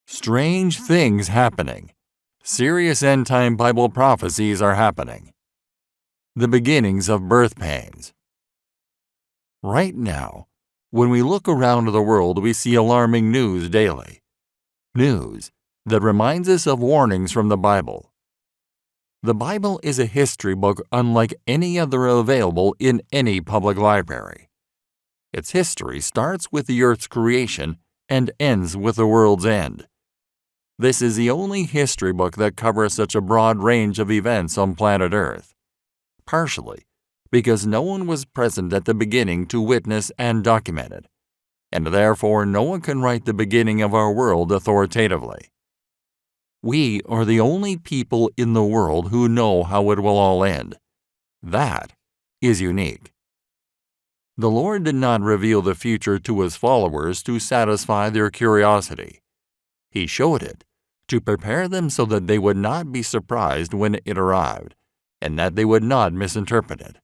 Strange things happening. Serious end-time Bible prophecies are happening. The beginnings of birth pains. Right now, when we look around the world, we see alarming news daily. News that reminds us of warnings from the Bible. The Bible is a history book unlike any other available in any public library. Its history starts with the earth's creation and ends with the world's end. This is the only history book that covers such a broad range of events on planet Earth, partially because no one was present at the beginning to witness and document it, and therefore no one can write the beginning of our world authoritatively. We are the only people in the world who know how it will all end. That is unique. The Lord did not reveal the future to His followers to satisfy their curiosity. He showed it to prepare them so that they would not be surprised when it arrived, and that they would not misinterpret it.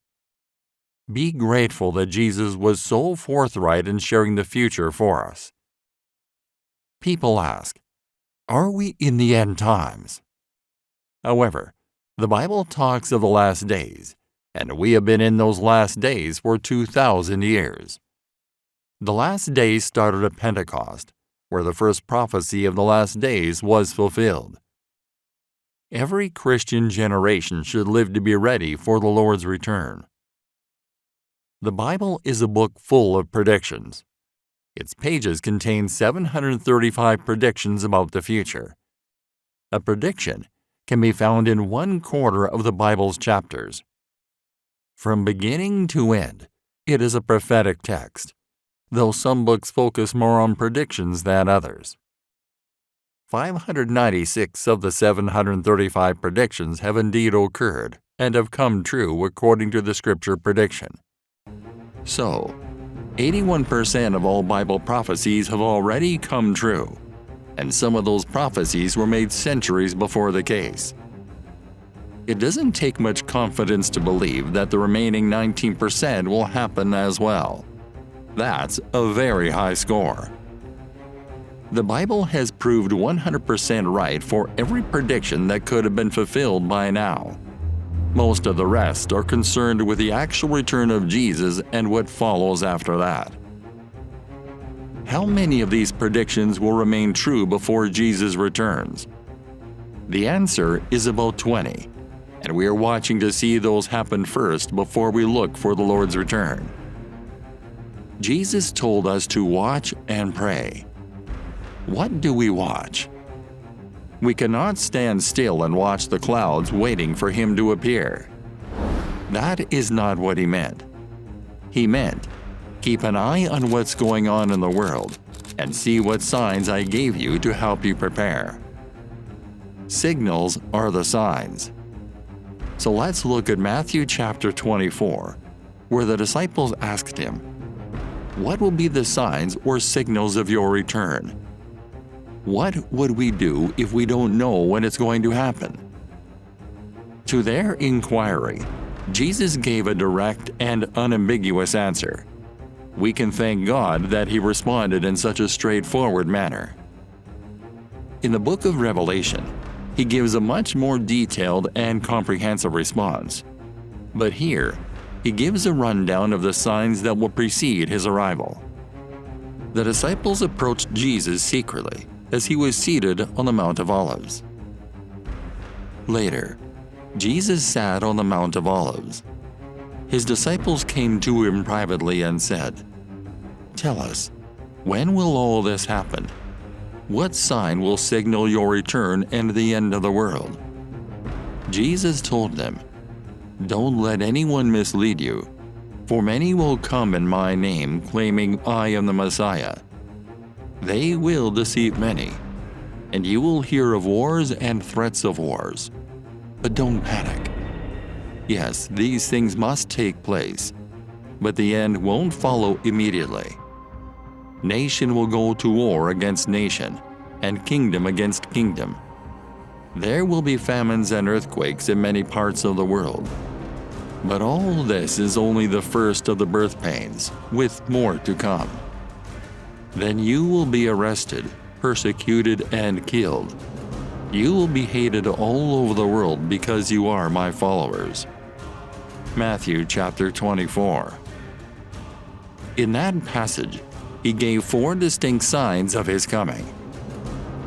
Be grateful that Jesus was so forthright in sharing the future for us. People ask, are we in the end times? However, the Bible talks of the last days, and we have been in those last days for 2,000 years. The last days started at Pentecost, where the first prophecy of the last days was fulfilled. Every Christian generation should live to be ready for the Lord's return. The Bible is a book full of predictions. Its pages contain 735 predictions about the future. A prediction can be found in 1/4 of the Bible's chapters. From beginning to end, it is a prophetic text, though some books focus more on predictions than others. 596 of the 735 predictions have indeed occurred and have come true according to the scripture prediction. So, 81% of all Bible prophecies have already come true, and some of those prophecies were made centuries before the case. It doesn't take much confidence to believe that the remaining 19% will happen as well. That's a very high score. The Bible has proved 100% right for every prediction that could have been fulfilled by now. Most of the rest are concerned with the actual return of Jesus and what follows after that. How many of these predictions will remain true before Jesus returns? The answer is about 20, and we are watching to see those happen first before we look for the Lord's return. Jesus told us to watch and pray. What do we watch? We cannot stand still and watch the clouds waiting for Him to appear. That is not what He meant. He meant, keep an eye on what's going on in the world and see what signs I gave you to help you prepare. Signals are the signs. So let's look at Matthew chapter 24, where the disciples asked Him, what will be the signs or signals of your return? What would we do if we don't know when it's going to happen? To their inquiry, Jesus gave a direct and unambiguous answer. We can thank God that He responded in such a straightforward manner. In the book of Revelation, He gives a much more detailed and comprehensive response. But here, He gives a rundown of the signs that will precede His arrival. The disciples approached Jesus secretly as He was seated on the Mount of Olives. Later, Jesus sat on the Mount of Olives. His disciples came to Him privately and said, tell us, when will all this happen? What sign will signal your return and the end of the world? Jesus told them, don't let anyone mislead you, for many will come in my name claiming I am the Messiah. They will deceive many, and you will hear of wars and threats of wars. But don't panic. Yes, these things must take place, but the end won't follow immediately. Nation will go to war against nation, and kingdom against kingdom. There will be famines and earthquakes in many parts of the world. But all this is only the first of the birth pains, with more to come. Then you will be arrested, persecuted, and killed. You will be hated all over the world because you are my followers. Matthew chapter 24. In that passage, he gave 4 distinct signs of his coming.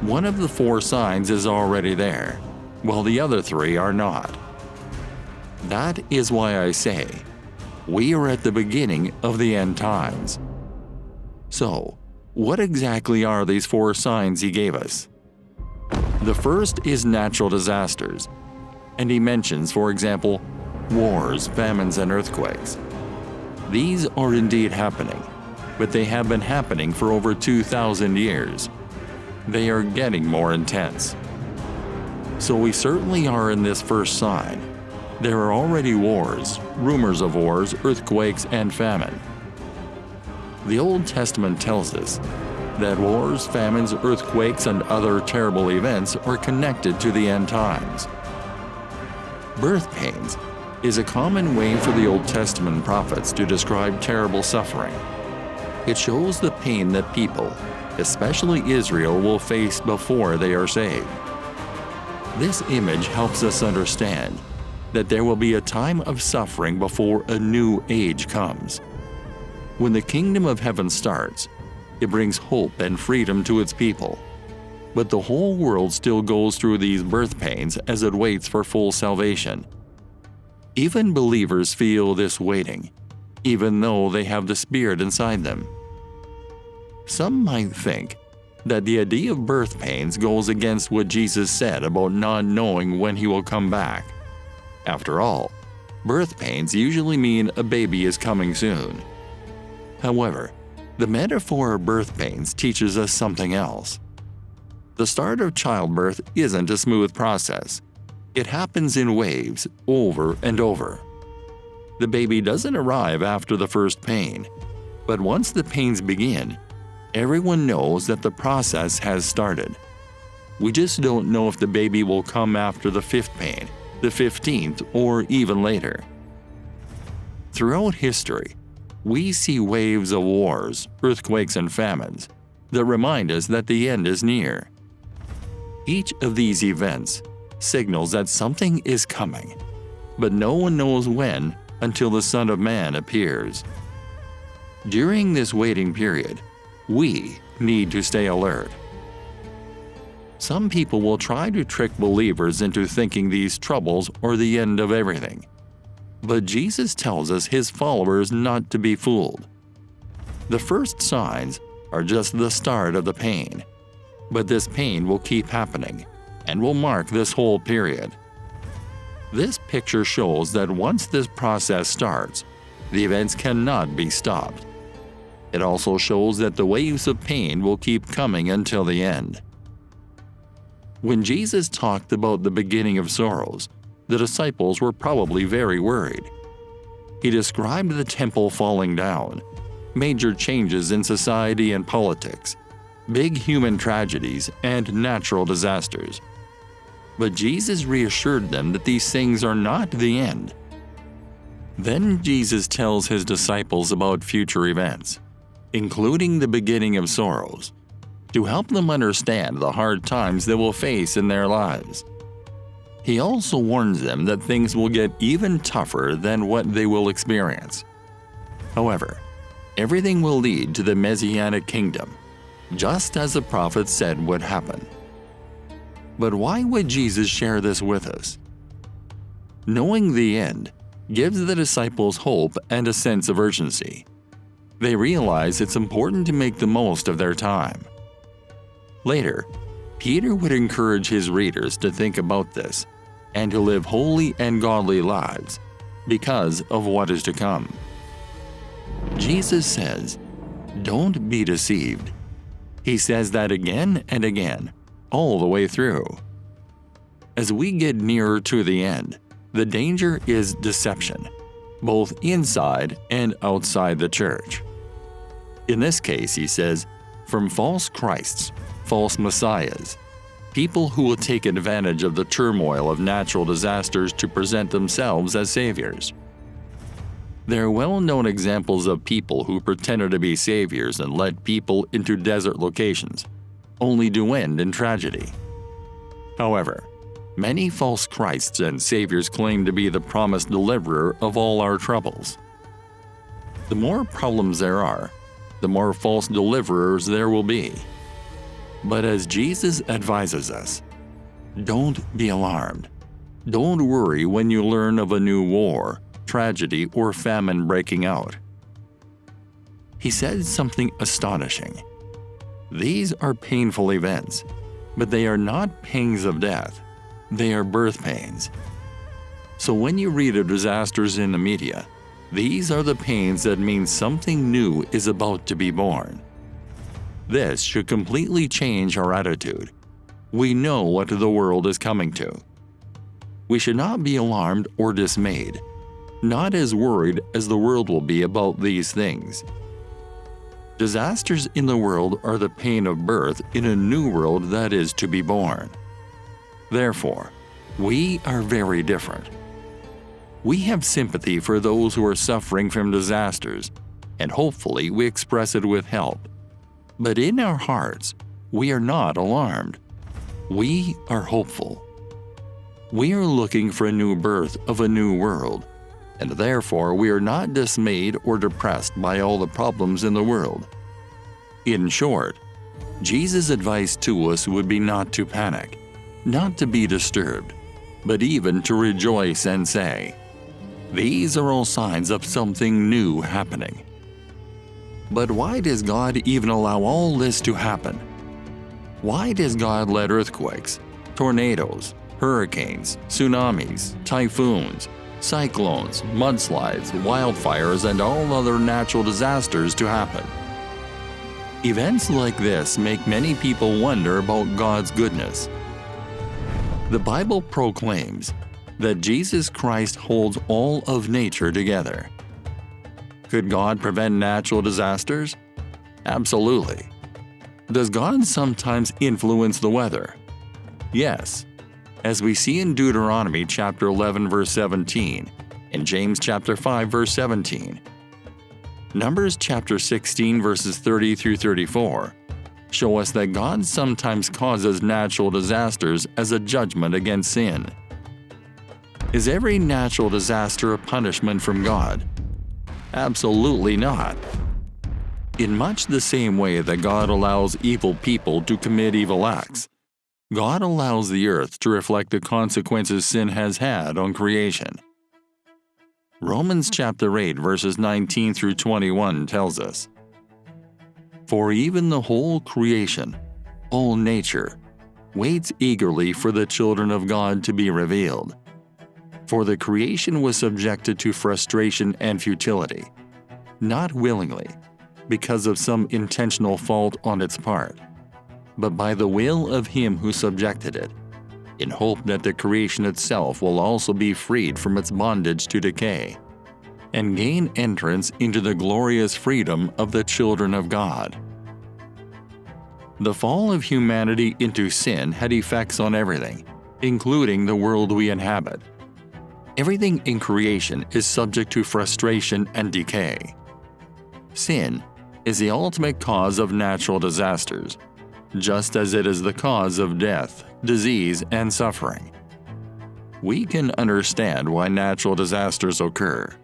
One of the 4 signs is already there, while the other 3 are not. That is why I say, we are at the beginning of the end times. So, what exactly are these 4 signs he gave us? The first is natural disasters, and he mentions, for example, wars, famines, and earthquakes. These are indeed happening, but they have been happening for over 2,000 years. They are getting more intense. So we certainly are in this first sign. There are already wars, rumors of wars, earthquakes, and famine. The Old Testament tells us that wars, famines, earthquakes, and other terrible events are connected to the end times. Birth pains is a common way for the Old Testament prophets to describe terrible suffering. It shows the pain that people, especially Israel, will face before they are saved. This image helps us understand that there will be a time of suffering before a new age comes. When the kingdom of heaven starts, it brings hope and freedom to its people. But the whole world still goes through these birth pains as it waits for full salvation. Even believers feel this waiting, even though they have the Spirit inside them. Some might think that the idea of birth pains goes against what Jesus said about not knowing when he will come back. After all, birth pains usually mean a baby is coming soon. However, the metaphor of birth pains teaches us something else. The start of childbirth isn't a smooth process. It happens in waves, over and over. The baby doesn't arrive after the first pain, but once the pains begin, everyone knows that the process has started. We just don't know if the baby will come after the 5th pain, the 15th, or even later. Throughout history, we see waves of wars, earthquakes, and famines that remind us that the end is near. Each of these events signals that something is coming, but no one knows when until the Son of Man appears. During this waiting period, we need to stay alert. Some people will try to trick believers into thinking these troubles are the end of everything. But Jesus tells us his followers not to be fooled. The first signs are just the start of the pain, but this pain will keep happening and will mark this whole period. This picture shows that once this process starts, the events cannot be stopped. It also shows that the waves of pain will keep coming until the end. When Jesus talked about the beginning of sorrows, the disciples were probably very worried. He described the temple falling down, major changes in society and politics, big human tragedies, and natural disasters. But Jesus reassured them that these things are not the end. Then Jesus tells his disciples about future events, including the beginning of sorrows, to help them understand the hard times they will face in their lives. He also warns them that things will get even tougher than what they will experience. However, everything will lead to the Messianic kingdom, just as the prophet said would happen. But why would Jesus share this with us? Knowing the end gives the disciples hope and a sense of urgency. They realize it's important to make the most of their time. Later, Peter would encourage his readers to think about this and to live holy and godly lives because of what is to come. Jesus says, "Don't be deceived." He says that again and again, all the way through. As we get nearer to the end, the danger is deception, both inside and outside the church. In this case, he says, from false Christs, false messiahs, people who will take advantage of the turmoil of natural disasters to present themselves as saviors. There are well-known examples of people who pretended to be saviors and led people into desert locations, only to end in tragedy. However, many false Christs and Saviors claim to be the promised deliverer of all our troubles. The more problems there are, the more false deliverers there will be. But as Jesus advises us, don't be alarmed. Don't worry when you learn of a new war, tragedy, or famine breaking out. He said something astonishing. These are painful events, but they are not pangs of death. They are birth pains. So when you read of disasters in the media, these are the pains that mean something new is about to be born. This should completely change our attitude. We know what the world is coming to. We should not be alarmed or dismayed, not as worried as the world will be about these things. Disasters in the world are the pain of birth in a new world that is to be born. Therefore, we are very different. We have sympathy for those who are suffering from disasters, and hopefully we express it with help. But in our hearts, we are not alarmed. We are hopeful. We are looking for a new birth of a new world, and therefore we are not dismayed or depressed by all the problems in the world. In short, Jesus' advice to us would be not to panic, not to be disturbed, but even to rejoice and say, "These are all signs of something new happening." But why does God even allow all this to happen? Why does God let earthquakes, tornadoes, hurricanes, tsunamis, typhoons, cyclones, mudslides, wildfires, and all other natural disasters to happen? Events like this make many people wonder about God's goodness. The Bible proclaims that Jesus Christ holds all of nature together. Could God prevent natural disasters? Absolutely. Does God sometimes influence the weather? Yes, as we see in Deuteronomy chapter 11 verse 17, and James chapter 5 verse 17. Numbers chapter 16 verses 30 through 34 show us that God sometimes causes natural disasters as a judgment against sin. Is every natural disaster a punishment from God? Absolutely not. In much the same way that God allows evil people to commit evil acts, God allows the earth to reflect the consequences sin has had on creation. Romans chapter 8 verses 19 through 21 tells us, "For even the whole creation, all nature, waits eagerly for the children of God to be revealed. For the creation was subjected to frustration and futility, not willingly, because of some intentional fault on its part, but by the will of him who subjected it, in hope that the creation itself will also be freed from its bondage to decay, and gain entrance into the glorious freedom of the children of God." The fall of humanity into sin had effects on everything, including the world we inhabit. Everything in creation is subject to frustration and decay. Sin is the ultimate cause of natural disasters, just as it is the cause of death, disease, and suffering. We can understand why natural disasters occur.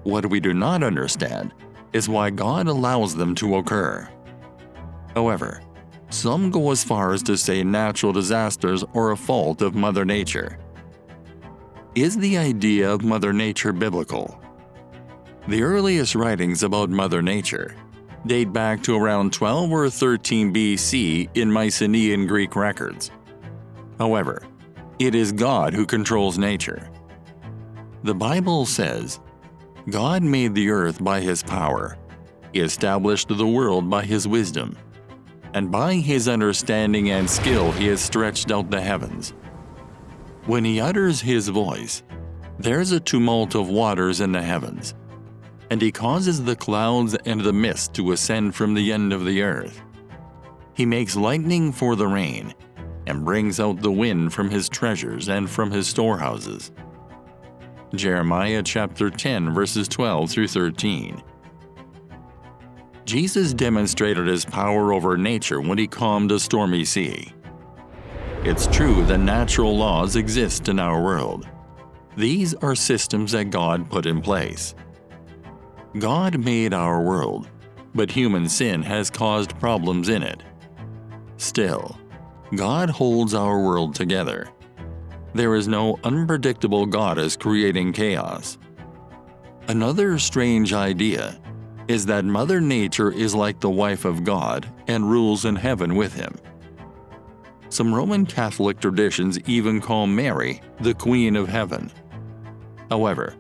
What we do not understand is why God allows them to occur. However, some go as far as to say natural disasters are a fault of Mother Nature. Is the idea of Mother Nature biblical? The earliest writings about Mother Nature date back to around 12 or 13 BC in Mycenaean Greek records. However, it is God who controls nature. The Bible says, "God made the earth by his power. He established the world by his wisdom. And by his understanding and skill he has stretched out the heavens. When he utters his voice, there's a tumult of waters in the heavens. And he causes the clouds and the mist to ascend from the end of the earth. He makes lightning for the rain, and brings out the wind from his treasures and from his storehouses." Jeremiah chapter 10 verses 12 through 13. Jesus demonstrated his power over nature when he calmed a stormy sea. It's true that natural laws exist in our world. These are systems that God put in place. God made our world, but human sin has caused problems in it. Still, God holds our world together. There is no unpredictable goddess creating chaos. Another strange idea is that Mother Nature is like the wife of God and rules in heaven with him. Some Roman Catholic traditions even call Mary the Queen of Heaven. However,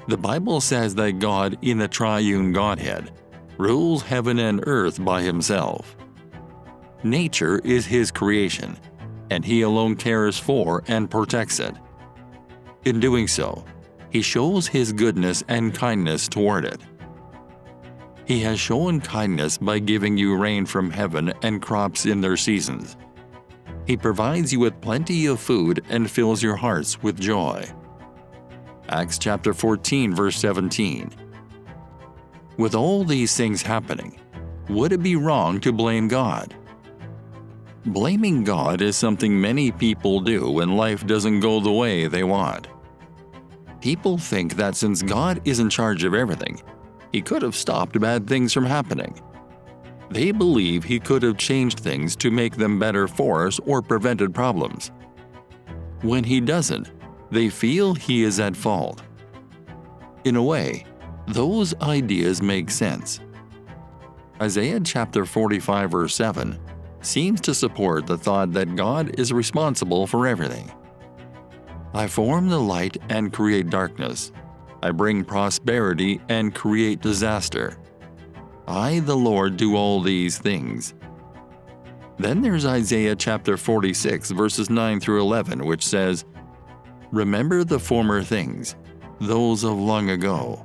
the Bible says that God in the triune Godhead rules heaven and earth by himself. Nature is his creation, and he alone cares for and protects it. In doing so, he shows his goodness and kindness toward it. He has shown kindness by giving you rain from heaven and crops in their seasons. He provides you with plenty of food and fills your hearts with joy. Acts chapter 14, verse 17. With all these things happening, would it be wrong to blame God? Blaming God is something many people do when life doesn't go the way they want. People think that since God is in charge of everything, he could have stopped bad things from happening. They believe he could have changed things to make them better for us or prevented problems. When he doesn't, they feel he is at fault. In a way, those ideas make sense. Isaiah chapter 45 verse 7 seems to support the thought that God is responsible for everything. I form the light and create darkness. I bring prosperity and create disaster. I, the Lord, do all these things. Then there's Isaiah chapter 46 verses 9 through 11, which says, Remember the former things, those of long ago.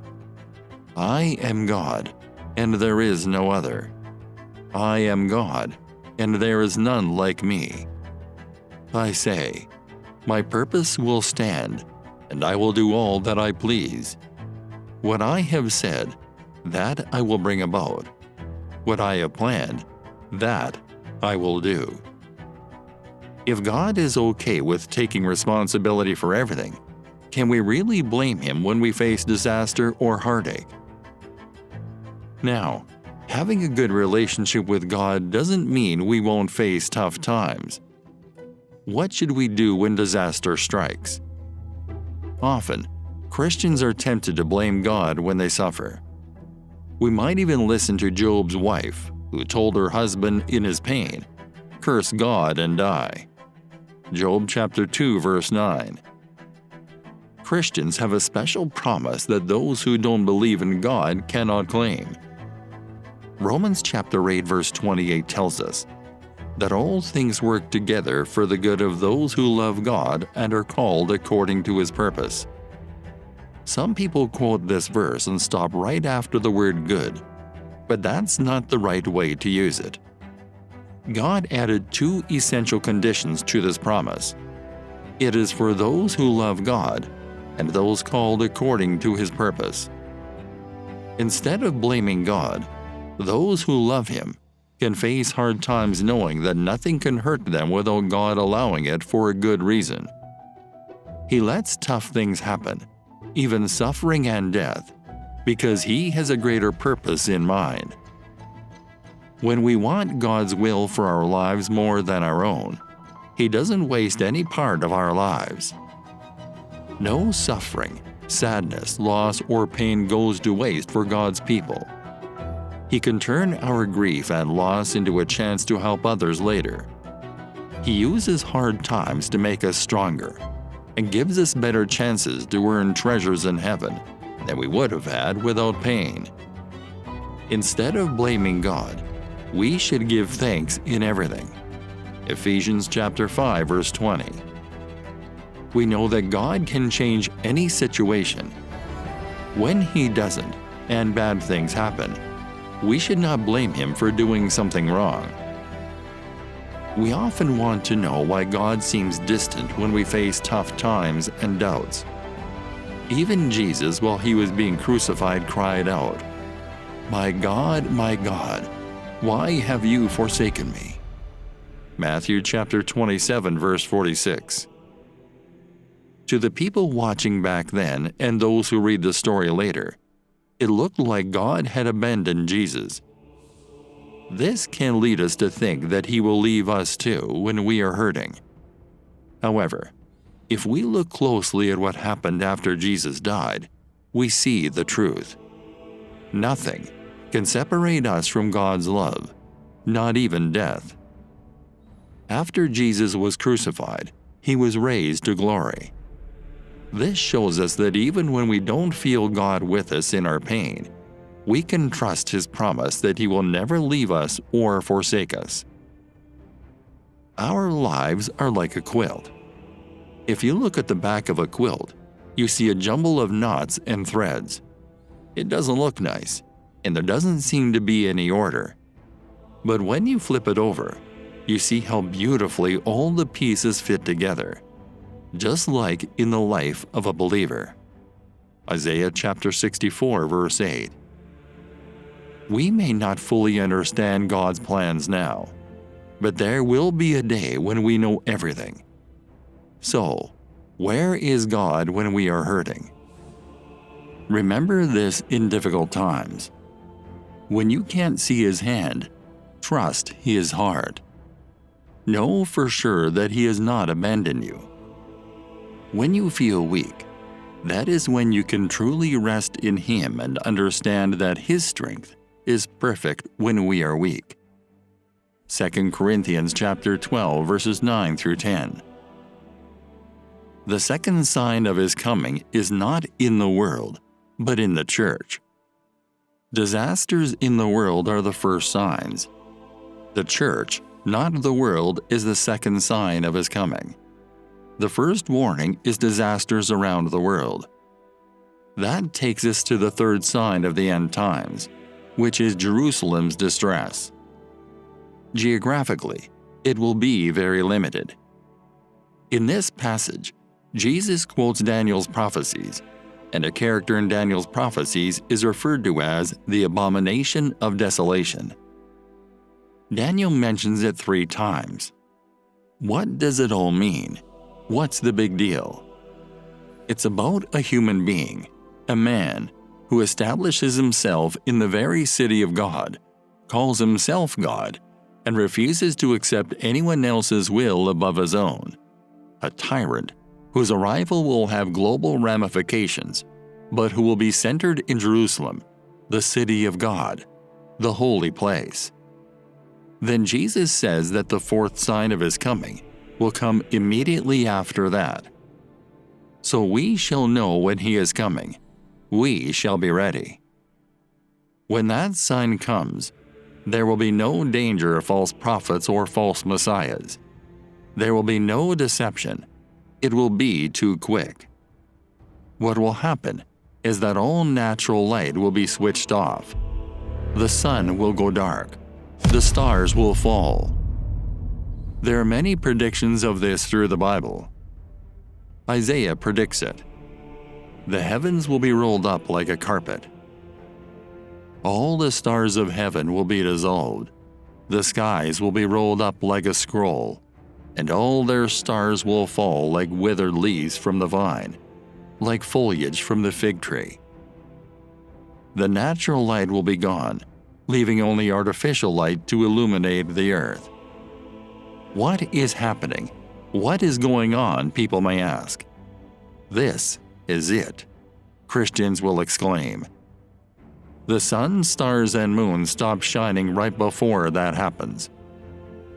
I am God, and there is no other. I am God, and there is none like me. I say, my purpose will stand, and I will do all that I please. What I have said, that I will bring about. What I have planned, that I will do. If God is okay with taking responsibility for everything, can we really blame him when we face disaster or heartache? Now, having a good relationship with God doesn't mean we won't face tough times. What should we do when disaster strikes? Often, Christians are tempted to blame God when they suffer. We might even listen to Job's wife, who told her husband in his pain, "Curse God and die." Job chapter 2 verse 9. Christians have a special promise that those who don't believe in God cannot claim. Romans chapter 8 verse 28 tells us that all things work together for the good of those who love God and are called according to his purpose. Some people quote this verse and stop right after the word good, but that's not the right way to use it. God added two essential conditions to this promise. It is for those who love God and those called according to his purpose. Instead of blaming God, those who love him can face hard times knowing that nothing can hurt them without God allowing it for a good reason. He lets tough things happen, even suffering and death, because he has a greater purpose in mind. When we want God's will for our lives more than our own, he doesn't waste any part of our lives. No suffering, sadness, loss, or pain goes to waste for God's people. He can turn our grief and loss into a chance to help others later. He uses hard times to make us stronger and gives us better chances to earn treasures in heaven than we would have had without pain. Instead of blaming God, we should give thanks in everything. Ephesians chapter 5 verse 20. We know that God can change any situation. When he doesn't, and bad things happen, we should not blame him for doing something wrong. We often want to know why God seems distant when we face tough times and doubts. Even Jesus, while he was being crucified, cried out, my God, why have you forsaken me?" Matthew chapter 27, verse 46. To the people watching back then and those who read the story later, it looked like God had abandoned Jesus. This can lead us to think that He will leave us too when we are hurting. However, if we look closely at what happened after Jesus died, we see the truth. Nothing can separate us from God's love, not even death. After Jesus was crucified, He was raised to glory. This shows us that even when we don't feel God with us in our pain, we can trust His promise that He will never leave us or forsake us. Our lives are like a quilt. If you look at the back of a quilt, you see a jumble of knots and threads. It doesn't look nice, and there doesn't seem to be any order. But when you flip it over, you see how beautifully all the pieces fit together, just like in the life of a believer. Isaiah chapter 64, verse 8. We may not fully understand God's plans now, but there will be a day when we know everything. So, where is God when we are hurting? Remember this in difficult times. When you can't see His hand, trust His heart. Know for sure that He has not abandoned you. When you feel weak, that is when you can truly rest in Him and understand that His strength is perfect when we are weak. 2 Corinthians chapter 12, verses 9 through 10. The second sign of His coming is not in the world, but in the church. Disasters in the world are the first signs. The church, not the world, is the second sign of His coming. The first warning is disasters around the world. That takes us to the third sign of the end times, which is Jerusalem's distress. Geographically, it will be very limited. In this passage, Jesus quotes Daniel's prophecies, and a character in Daniel's prophecies is referred to as the abomination of desolation. Daniel mentions it 3 times. What does it all mean? What's the big deal? It's about a human being, a man, who establishes himself in the very city of God, calls himself God, and refuses to accept anyone else's will above his own. A tyrant whose arrival will have global ramifications, but who will be centered in Jerusalem, the city of God, the holy place. Then Jesus says that the fourth sign of His coming will come immediately after that. So we shall know when He is coming. We shall be ready. When that sign comes, there will be no danger of false prophets or false messiahs. There will be no deception. It will be too quick. What will happen is that all natural light will be switched off. The sun will go dark. The stars will fall. There are many predictions of this through the Bible. Isaiah predicts it. The heavens will be rolled up like a carpet. All the stars of heaven will be dissolved. The skies will be rolled up like a scroll, and all their stars will fall like withered leaves from the vine, like foliage from the fig tree. The natural light will be gone, leaving only artificial light to illuminate the earth. What is happening? What is going on, people may ask. This is it, Christians will exclaim. The sun, stars, and moon stop shining right before that happens.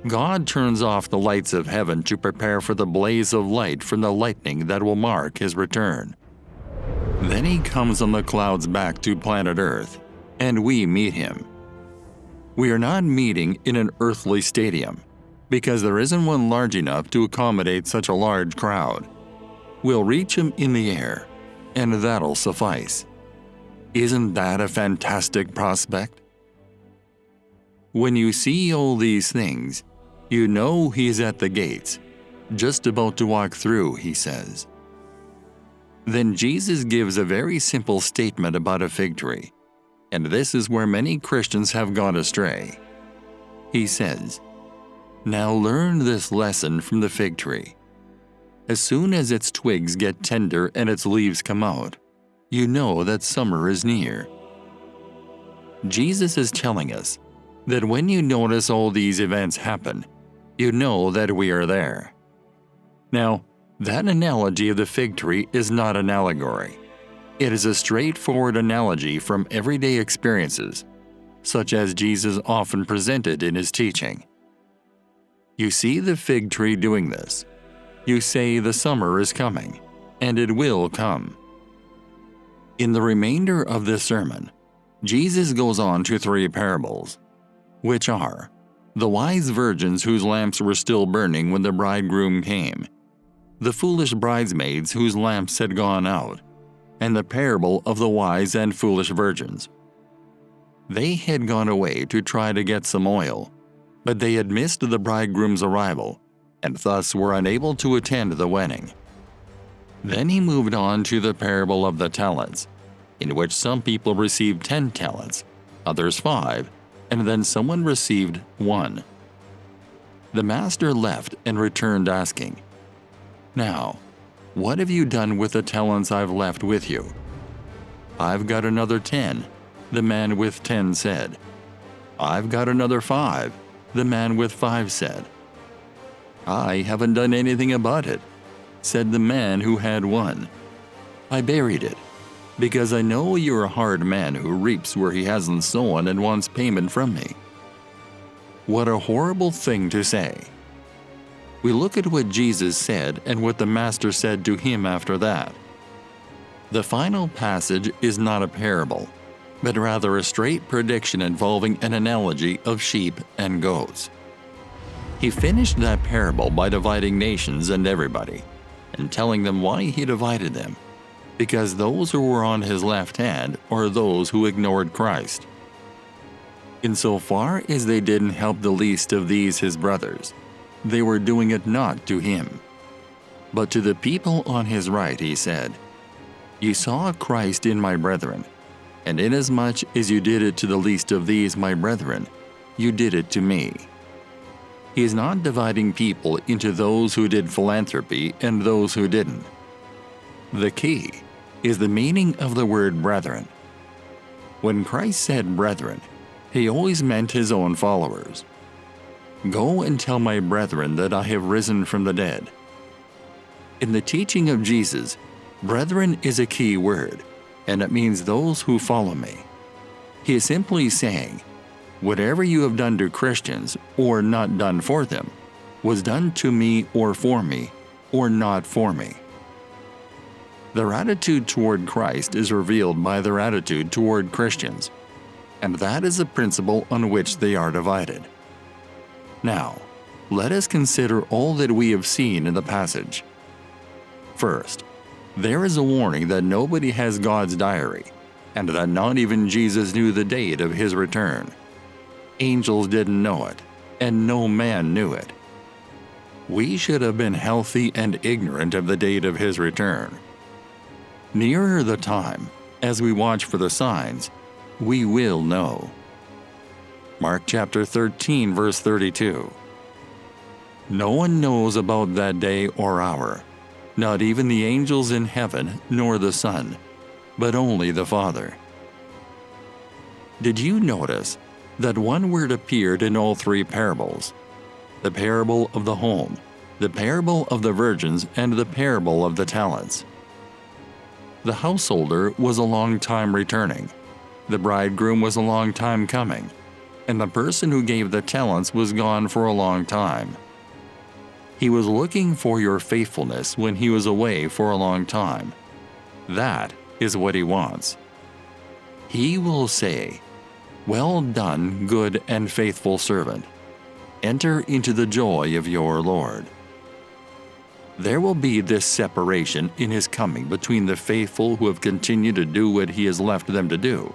God turns off the lights of heaven to prepare for the blaze of light from the lightning that will mark His return. Then He comes on the clouds back to planet Earth, and we meet Him. We are not meeting in an earthly stadium, because there isn't one large enough to accommodate such a large crowd. We'll reach Him in the air, and that'll suffice. Isn't that a fantastic prospect? When you see all these things, you know He's at the gates, just about to walk through, He says. Then Jesus gives a very simple statement about a fig tree. And this is where many Christians have gone astray. He says, "Now learn this lesson from the fig tree. As soon as its twigs get tender and its leaves come out, you know that summer is near." Jesus is telling us that when you notice all these events happen, you know that we are there. Now, that analogy of the fig tree is not an allegory. It is a straightforward analogy from everyday experiences, such as Jesus often presented in his teaching. You see the fig tree doing this. You say the summer is coming, and it will come. In the remainder of this sermon, Jesus goes on to 3 parables, which are the wise virgins whose lamps were still burning when the bridegroom came, the foolish bridesmaids whose lamps had gone out, and the parable of the wise and foolish virgins. They had gone away to try to get some oil, but they had missed the bridegroom's arrival, and thus were unable to attend the wedding. Then he moved on to the parable of the talents, in which some people received 10 talents, others 5, and then someone received 1. The master left and returned asking, "Now, what have you done with the talents I've left with you?" "I've got another 10, the man with 10 said. "I've got another 5, the man with 5 said. "I haven't done anything about it," said the man who had 1. "I buried it, because I know you're a hard man who reaps where he hasn't sown and wants payment from me." What a horrible thing to say. We look at what Jesus said and what the Master said to him after that. The final passage is not a parable, but rather a straight prediction involving an analogy of sheep and goats. He finished that parable by dividing nations and everybody, and telling them why he divided them, because those who were on his left hand are those who ignored Christ. Insofar as they didn't help the least of these his brothers, they were doing it not to him. But to the people on his right he said, "You saw Christ in my brethren, and inasmuch as you did it to the least of these my brethren, you did it to me." He is not dividing people into those who did philanthropy and those who didn't. The key is the meaning of the word brethren. When Christ said brethren, he always meant his own followers. "Go and tell my brethren that I have risen from the dead." In the teaching of Jesus, brethren is a key word, and it means those who follow me. He is simply saying, whatever you have done to Christians or not done for them was done to me or for me or not for me. Their attitude toward Christ is revealed by their attitude toward Christians, and that is the principle on which they are divided. Now, let us consider all that we have seen in the passage. First, there is a warning that nobody has God's diary, and that not even Jesus knew the date of his return. Angels didn't know it, and no man knew it. We should have been healthy and ignorant of the date of his return. Nearer the time, as we watch for the signs, we will know. Mark chapter 13, verse 32. No one knows about that day or hour, not even the angels in heaven nor the Son, but only the Father. Did you notice that one word appeared in all 3 parables? The parable of the home, the parable of the virgins, and the parable of the talents. The householder was a long time returning, the bridegroom was a long time coming, and the person who gave the talents was gone for a long time. He was looking for your faithfulness when he was away for a long time. That is what he wants. He will say, "Well done, good and faithful servant. Enter into the joy of your Lord." There will be this separation in his coming between the faithful who have continued to do what he has left them to do,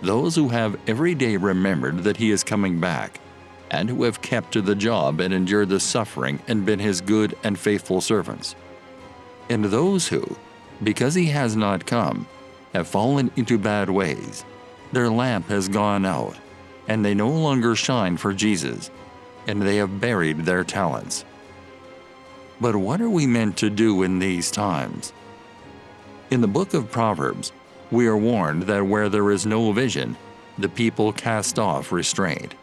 those who have every day remembered that he is coming back, and who have kept to the job and endured the suffering and been his good and faithful servants, and those who, because he has not come, have fallen into bad ways, Their lamp has gone out, and they no longer shine for Jesus, and they have buried their talents. But what are we meant to do in these times? In the book of Proverbs, we are warned that where there is no vision, the people cast off restraint.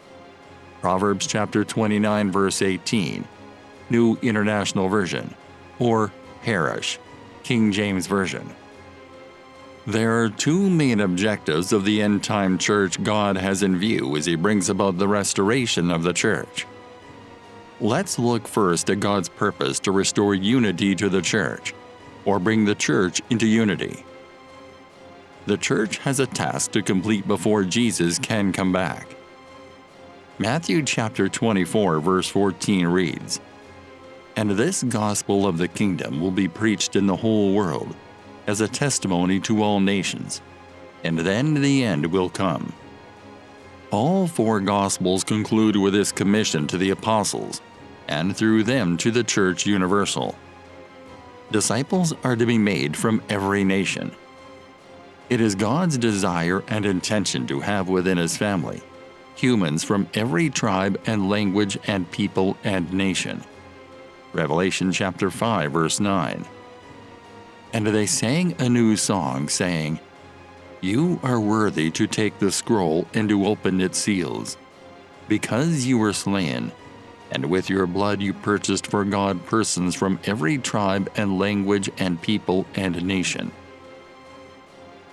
Proverbs chapter 29 verse 18, New International Version, or Parish, King James Version. There are two main objectives of the end-time church God has in view as He brings about the restoration of the church. Let's look first at God's purpose to restore unity to the church, or bring the church into unity. The church has a task to complete before Jesus can come back. Matthew chapter 24 verse 14 reads, "And this gospel of the kingdom will be preached in the whole world, as a testimony to all nations, and then the end will come." All four Gospels conclude with this commission to the apostles, and through them to the church universal. Disciples are to be made from every nation. It is God's desire and intention to have within His family humans from every tribe and language and people and nation. Revelation chapter 5 verse 9. "And they sang a new song, saying, 'You are worthy to take the scroll and to open its seals, because you were slain, and with your blood you purchased for God persons from every tribe and language and people and nation.'"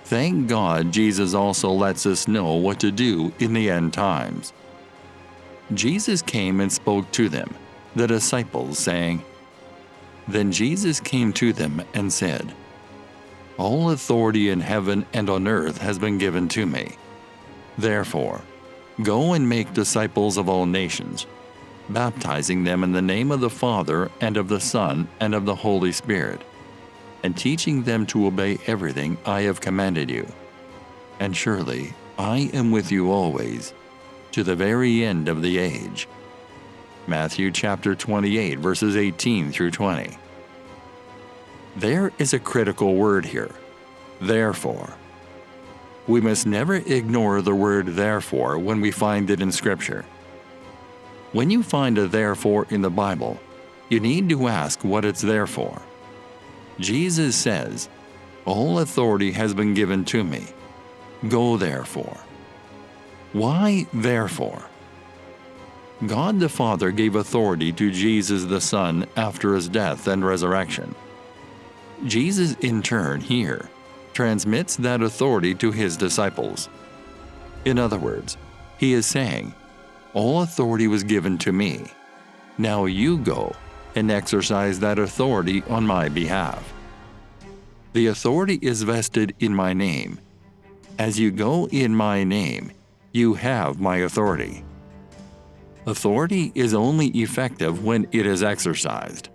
Thank God Jesus also lets us know what to do in the end times. Jesus came and spoke to them, the disciples, saying, "Then Jesus came to them and said, 'All authority in heaven and on earth has been given to me. Therefore, go and make disciples of all nations, baptizing them in the name of the Father and of the Son and of the Holy Spirit, and teaching them to obey everything I have commanded you. And surely I am with you always, to the very end of the age." Matthew chapter 28 verses 18 through 20. There is a critical word here, therefore. We must never ignore the word therefore when we find it in Scripture. When you find a therefore in the Bible, you need to ask what it's there for. Jesus says, "All authority has been given to me. Go therefore." Why therefore? God the Father gave authority to Jesus the Son after His death and resurrection. Jesus in turn here transmits that authority to His disciples. In other words, He is saying, "All authority was given to me. Now you go and exercise that authority on my behalf. The authority is vested in my name. As you go in my name, you have my authority." Authority is only effective when it is exercised.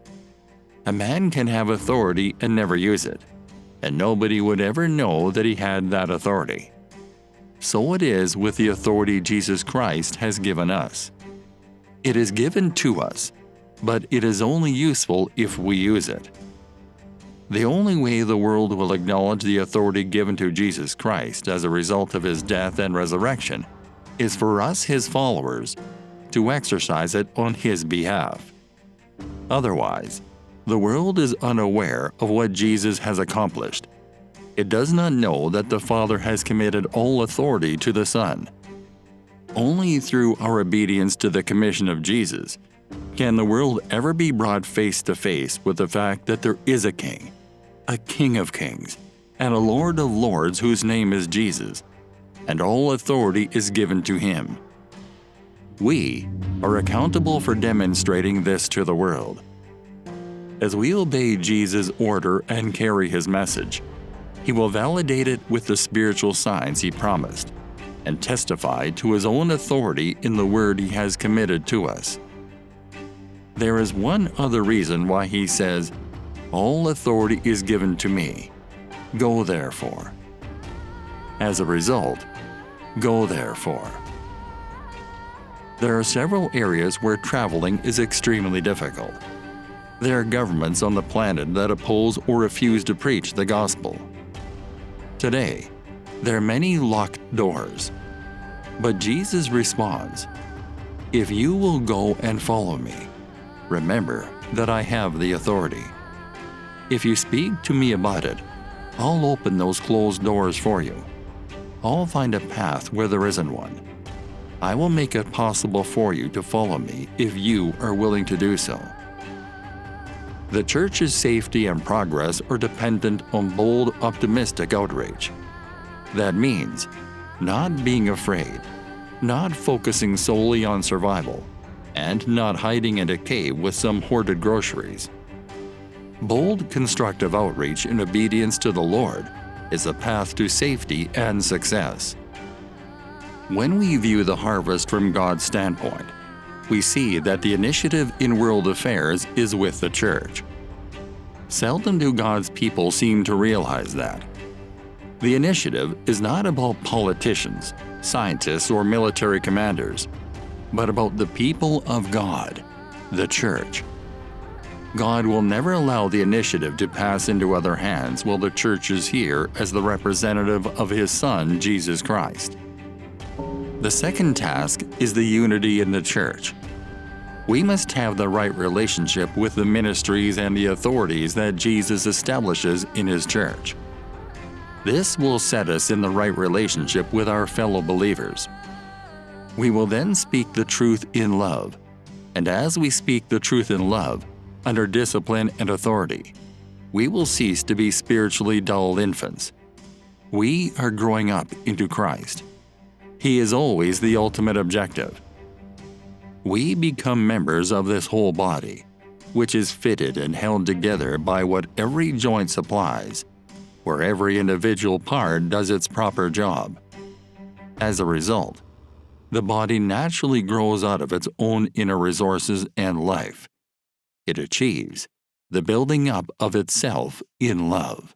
A man can have authority and never use it, and nobody would ever know that he had that authority. So it is with the authority Jesus Christ has given us. It is given to us, but it is only useful if we use it. The only way the world will acknowledge the authority given to Jesus Christ as a result of His death and resurrection is for us, His followers, to exercise it on His behalf. Otherwise, the world is unaware of what Jesus has accomplished. It does not know that the Father has committed all authority to the Son. Only through our obedience to the commission of Jesus can the world ever be brought face to face with the fact that there is a King of Kings, and a Lord of Lords whose name is Jesus, and all authority is given to Him. We are accountable for demonstrating this to the world. As we obey Jesus' order and carry His message, He will validate it with the spiritual signs He promised, and testify to His own authority in the word He has committed to us. There is one other reason why He says, "All authority is given to me. Go therefore." As a result, go therefore. There are several areas where traveling is extremely difficult. There are governments on the planet that oppose or refuse to preach the gospel. Today, There are many locked doors. But Jesus responds, "If you will go and follow me, remember that I have the authority. If you speak to me about it, I'll open those closed doors for you. I'll find a path where there isn't one. I will make it possible for you to follow me if you are willing to do so." The church's safety and progress are dependent on bold, optimistic outreach. That means not being afraid, not focusing solely on survival, and not hiding in a cave with some hoarded groceries. Bold, constructive outreach in obedience to the Lord is a path to safety and success. When we view the harvest from God's standpoint, we see that the initiative in world affairs is with the church. Seldom do God's people seem to realize that. The initiative is not about politicians, scientists, or military commanders, but about the people of God, the church. God will never allow the initiative to pass into other hands while the church is here as the representative of His Son, Jesus Christ. The second task is the unity in the church. We must have the right relationship with the ministries and the authorities that Jesus establishes in His church. This will set us in the right relationship with our fellow believers. We will then speak the truth in love, and as we speak the truth in love, under discipline and authority, we will cease to be spiritually dull infants. We are growing up into Christ. He is always the ultimate objective. We become members of this whole body, which is fitted and held together by what every joint supplies, where every individual part does its proper job. As a result, the body naturally grows out of its own inner resources and life. It achieves the building up of itself in love.